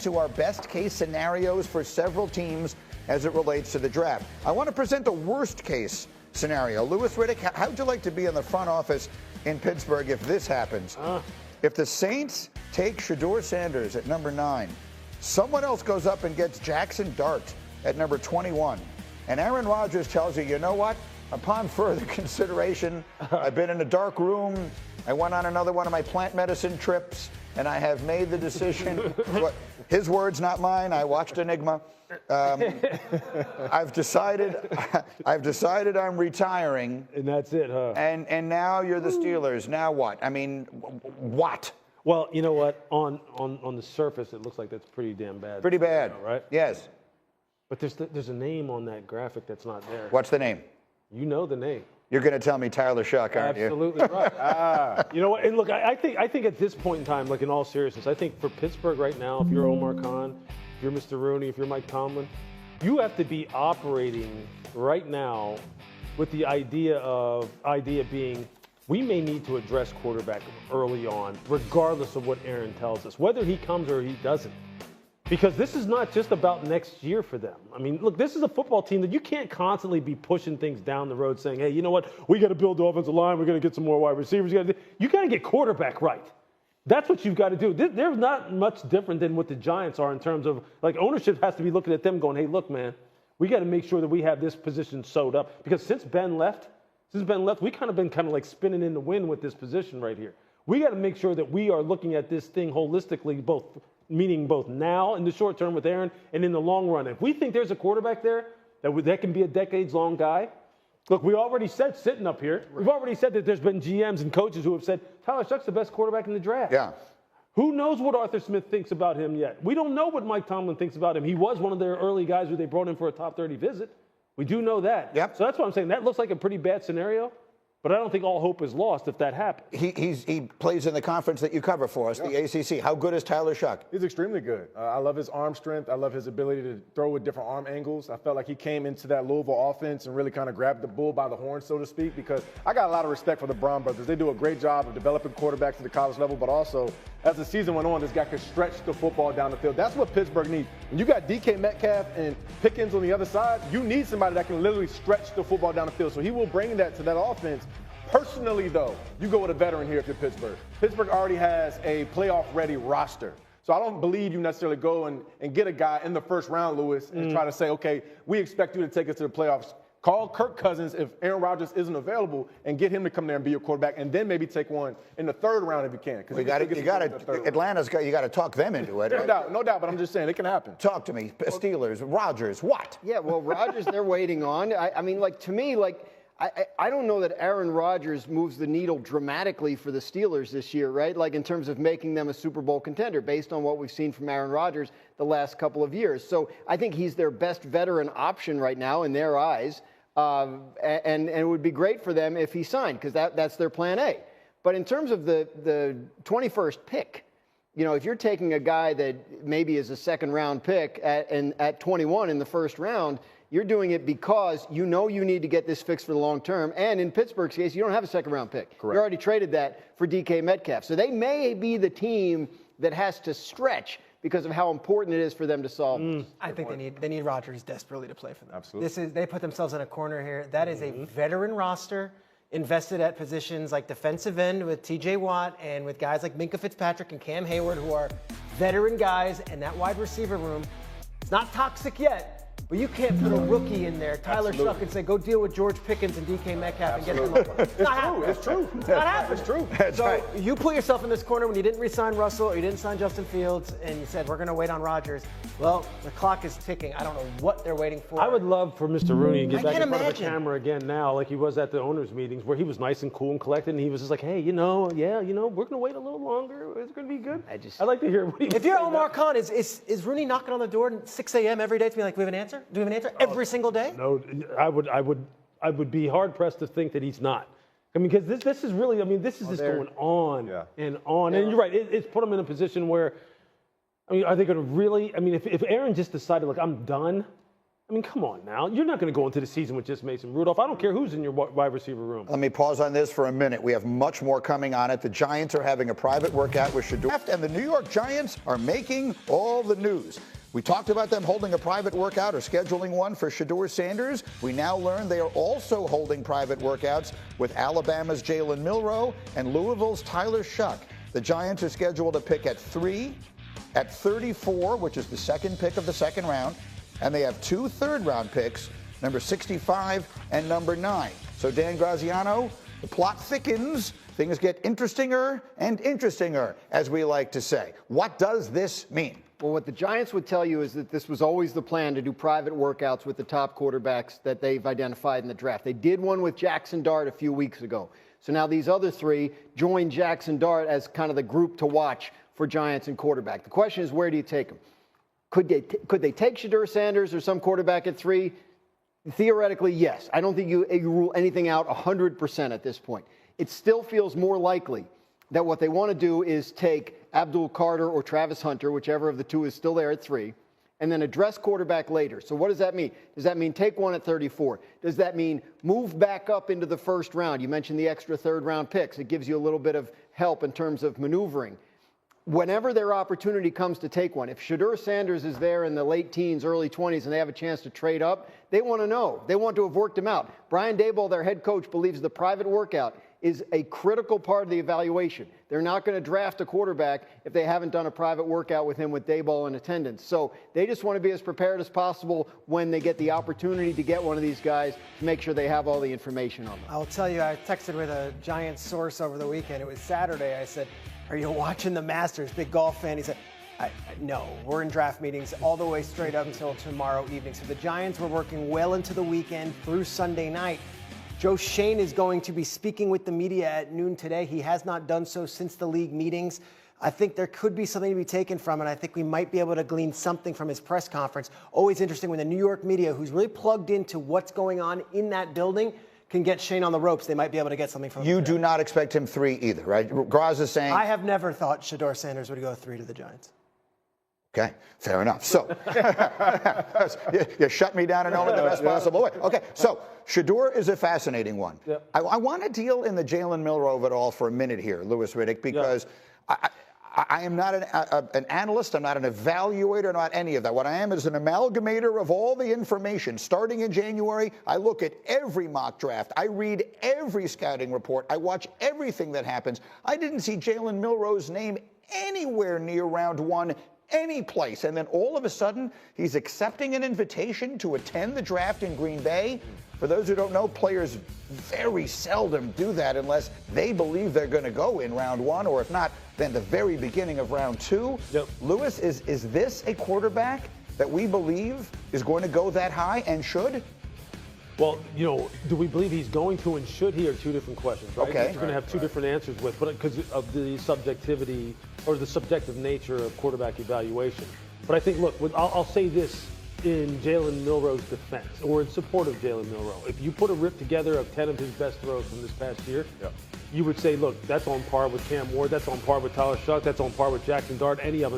to our best case scenarios for several teams as it relates to the draft. I want to present the worst case scenario. Louis Riddick, how would you like to be in the front office in Pittsburgh if this happens? If the Saints take Shedeur Sanders at number 9, someone else goes up and gets Jackson Dart at number 21, and Aaron Rodgers tells you, you know what? Upon further consideration, I've been in a dark room. I went on another one of my plant medicine trips, and I have made the decision. His words, not mine. I watched Enigma. I've decided I'm retiring. And that's it, huh? And now you're the Steelers. Now what? I mean, what? Well, you know what? On the surface, it looks like that's pretty damn bad. Pretty bad, right? Yes. But there's a name on that graphic that's not there. What's the name? You know the name. You're going to tell me Tyler Shough, aren't you? Absolutely right. You know what? And look, I think at this point in time, like in all seriousness, I think for Pittsburgh right now, if you're Omar Khan, if you're Mr. Rooney, if you're Mike Tomlin, you have to be operating right now with the idea being we may need to address quarterback early on, regardless of what Aaron tells us, whether he comes or he doesn't. Because this is not just about next year for them. I mean, look, this is a football team that you can't constantly be pushing things down the road saying, hey, you know what? We got to build the offensive line. We're going to get some more wide receivers. You got to get quarterback right. That's what you've got to do. They're not much different than what the Giants are in terms of, like, ownership has to be looking at them going, hey, look, man, we got to make sure that we have this position sewed up. Because since Ben left, we kind of been like spinning in the wind with this position right here. We got to make sure that we are looking at this thing holistically, meaning both now in the short term with Aaron and in the long run. If we think there's a quarterback there that can be a decades-long guy, look, we already said sitting up here, we've already said that there's been GMs and coaches who have said Tyler Shough's the best quarterback in the draft. Yeah. Who knows what Arthur Smith thinks about him yet? We don't know what Mike Tomlin thinks about him. He was one of their early guys who they brought in for a top 30 visit. We do know that. Yep. So that's what I'm saying. That looks like a pretty bad scenario. But I don't think all hope is lost if that happens. He plays in the conference that you cover for us, the ACC. How good is Tyler Shough? He's extremely good. I love his arm strength. I love his ability to throw with different arm angles. I felt like he came into that Louisville offense and really kind of grabbed the bull by the horn, so to speak, because I got a lot of respect for the Brown brothers. They do a great job of developing quarterbacks at the college level, but also as the season went on, this guy could stretch the football down the field. That's what Pittsburgh needs. When you got DK Metcalf and Pickens on the other side, you need somebody that can literally stretch the football down the field. So he will bring that to that offense. Personally, though, you go with a veteran here if you're Pittsburgh. Pittsburgh already has a playoff-ready roster. So I don't believe you necessarily go and get a guy in the first round, Louis, and try to say, okay, we expect you to take us to the playoffs. Call Kirk Cousins if Aaron Rodgers isn't available and get him to come there and be your quarterback, and then maybe take one in the third round if you can. Atlanta's got, you got to talk them into it. No doubt, but I'm just saying it can happen. Talk to me, Steelers, Rodgers, what? Yeah, well, Rodgers, they're waiting on. I mean, like, to me, like, I don't know that Aaron Rodgers moves the needle dramatically for the Steelers this year, right? Like in terms of making them a Super Bowl contender based on what we've seen from Aaron Rodgers the last couple of years. So I think he's their best veteran option right now in their eyes. And it would be great for them if he signed because that's their plan A. But in terms of the 21st pick, you know, if you're taking a guy that maybe is a second-round pick at 21 in the first round, you're doing it because you know you need to get this fixed for the long term. And in Pittsburgh's case, you don't have a second-round pick. Correct. You already traded that for DK Metcalf. So they may be the team that has to stretch because of how important it is for them to solve this. I think they need Rodgers desperately to play for them. Absolutely. They put themselves in a corner here. That is a veteran roster invested at positions like defensive end with TJ Watt and with guys like Minkah Fitzpatrick and Cam Hayward who are veteran guys, and that wide receiver room, it's not toxic yet. But you can't put a rookie in there, Tyler Shough, and say, go deal with George Pickens and DK Metcalf and get them up. It's not happening. It's true. It's not happening. It's true. That's so right. you put yourself in this corner when you didn't re-sign Russell or you didn't sign Justin Fields and you said, we're going to wait on Rodgers. Well, the clock is ticking. I don't know what they're waiting for. I would love for Mr. Rooney to get back in front of the imagine. camera again now, like he was at the owners' meetings, where he was nice and cool and collected, and he was just like, hey, we're going to wait a little longer. It's going to be good. I'd like to hear what he If you're Omar Khan, is Rooney knocking on the door at 6 a.m. every day to be like, we have an answer? Do we have an answer? Every single day? No, I would be hard-pressed to think that he's not. I mean, because this is really, this is just going on and on. And you're right, it's put him in a position where, are they going to really, if Aaron just decided, look, I'm done, I mean, come on now. You're not going to go into the season with just Mason Rudolph. I don't care who's in your wide receiver room. Let me pause on this for a minute. We have much more coming on it. The Giants are having a private workout with Shough, and the New York Giants are making all the news. We talked about them holding a private workout or scheduling one for Shedeur Sanders. We now learn they are also holding private workouts with Alabama's Jalen Milroe and Louisville's Tyler Shough. The Giants are scheduled to pick at 3, at 34, which is the second pick of the second round, and they have 2 third-round picks, number 65 and number 9. So, Dan Graziano, the plot thickens. Things get interestinger and interestinger, as we like to say. What does this mean? Well, what the Giants would tell you is that this was always the plan, to do private workouts with the top quarterbacks that they've identified in the draft. They did one with Jackson Dart a few weeks ago. So now these other 3 join Jackson Dart as kind of the group to watch for Giants and quarterback. The question is, where do you take them? Could they take Shedeur Sanders or some quarterback at 3? Theoretically, yes. I don't think you rule anything out 100% at this point. It still feels more likely that what they want to do is take Abdul Carter or Travis Hunter, whichever of the 2 is still there at 3, and then address quarterback later. So what does that mean? Does that mean take one at 34? Does that mean move back up into the first round? You mentioned the extra third-round picks. It gives you a little bit of help in terms of maneuvering. Whenever their opportunity comes to take one, if Shedeur Sanders is there in the late teens, early 20s, and they have a chance to trade up, they want to know. They want to have worked him out. Brian Daboll, their head coach, believes the private workout is a critical part of the evaluation. They're not going to draft a quarterback if they haven't done a private workout with him with Daboll in attendance. So they just want to be as prepared as possible when they get the opportunity to get one of these guys to make sure they have all the information on them. I'll tell you, I texted with a Giants source over the weekend. It was Saturday. I said, "Are you watching the Masters?" Big golf fan. He said, no, we're in draft meetings all the way straight up until tomorrow evening. So the Giants were working well into the weekend through Sunday night. Joe Schoen is going to be speaking with the media at noon today. He has not done so since the league meetings. I think there could be something to be taken from it. I think we might be able to glean something from his press conference. Always interesting when the New York media, who's really plugged into what's going on in that building, can get Schoen on the ropes. They might be able to get something from him. You do not expect him 3 either, right? Graz is saying... I have never thought Shedeur Sanders would go 3 to the Giants. Okay, fair enough. So, you shut me down in only the best possible way. Okay, so Shedeur is a fascinating one. Yep. I want to deal in the Jalen Milroe of it all for a minute here, Louis Riddick, because I am not an analyst, I'm not an evaluator, not any of that. What I am is an amalgamator of all the information. Starting in January, I look at every mock draft. I read every scouting report. I watch everything that happens. I didn't see Jalen Milroe's name anywhere near round 1 any place, and then all of a sudden he's accepting an invitation to attend the draft in Green Bay. For those who don't know, players very seldom do that unless they believe they're going to go in round 1, or if not, then the very beginning of round 2. Yep. Lewis, is this a quarterback that we believe is going to go that high and should? Well, do we believe he's going to and should he are 2 different questions, right? Okay. You're going to have 2 different answers with, but because of the subjectivity or the subjective nature of quarterback evaluation. But I think, look, I'll say this in Jalen Milroe's defense, or in support of Jalen Milroe. If you put a rip together of 10 of his best throws from this past year, you would say, look, that's on par with Cam Ward, that's on par with Tyler Shough, that's on par with Jackson Dart, any of them.